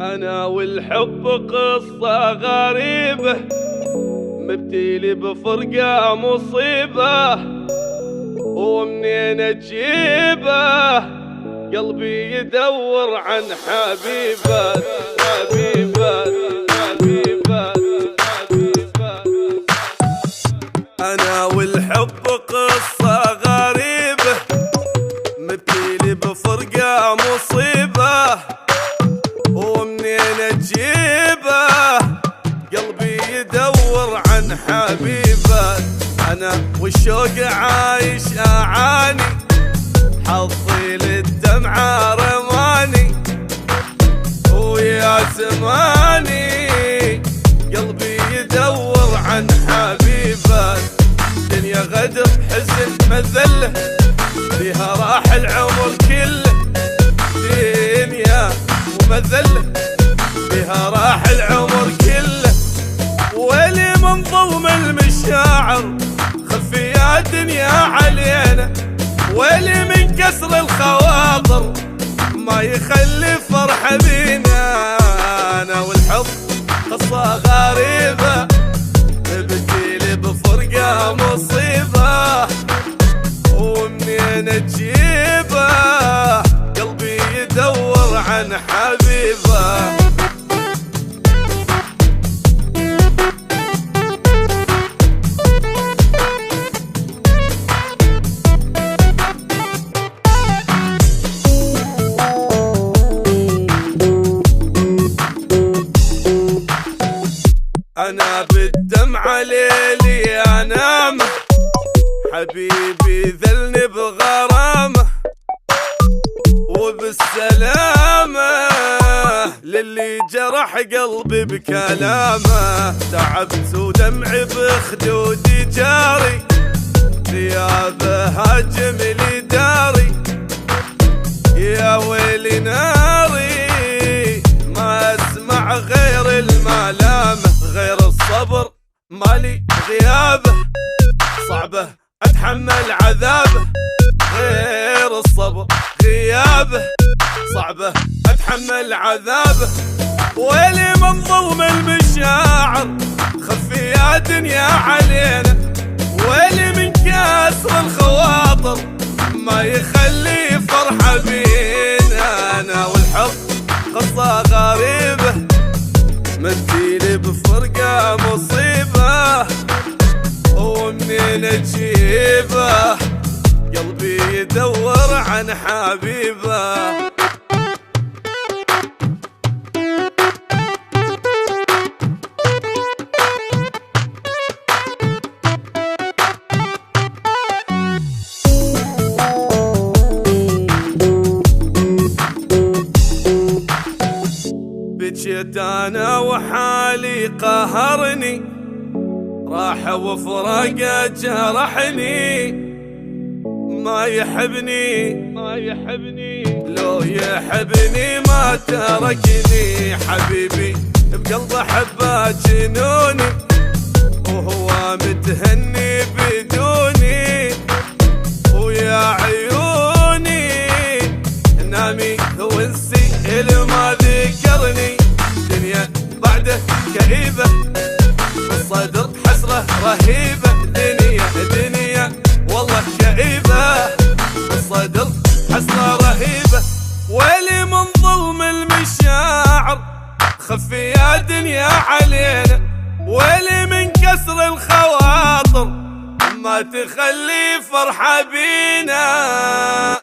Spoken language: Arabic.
أنا والحب قصة غريبة، مبتلي بفرقة مصيبة، ومنين أجيبه قلبي يدور عن حبيبة حبيبة حبيبة حبيبة. أنا والحب قصة غريبة، مبتلي بفرقة مصيبة، ومنين أجيبه قلبي يدور عن حبيبة. أنا والشوق عايش أعاني، حظي للدمعة رماني، ويا زماني قلبي يدور عن حبيبة. دنيا غدر حزن مذلة، فيها راح العمر كله. دنيا ومذلة، فيها راح العمر كله. ولي من ظلم المشاعر، خفي يا دنيا علينا. ولي من كسر الخواطر، ما يخلي فرحة بينا. أنا والحب قصة غريبة، مبتلي بفرقة مصيبة، ومنين أجيبه قلبي يدور عن حبيبة. أنا بالدمعة ليلي أنام، حبيبي ذلني بغرامه، وبالسلامة للي جرح قلبي بكلامه. تعبت ودمعي بخدودي جاري، غيابه هاجم لي داري. يا ويلي ناري، ما اسمع غير الملامه. غير الصبر مالي غيابه، صعبه اتحمل عذابه. غير الصبر غيابه، صعبه اتحمل عذابه. ويلي من ظلم المشاعر، خفي يا دنيا علينا. ويلي من كسر الخواطر، ما يخلي فرحة بينا. أنا والحب قصة غريبة، مبتلي بفرقة مصيبة، ومنين أجيبه قلبي يدور عن حبيبة. بجيت أنا وحالي قهرني، راح وفراقه جرحني. ما يحبني لو يحبني ما تركني. حبيبي بقلبه حبه جنوني، وهو متهني بدوني. ويا عيوني نامي وانسي اللي ما ذكرني. دنيا بعده كئيبة، بالصدر حسرة رهيبة. دنيا والله كئيبة، بالصدر حسرة رهيبة. ويلي من ظلم المشاعر، خفي يا دنيا علينا. ويلي من كسر الخواطر، ما تخلي فرحة بينا.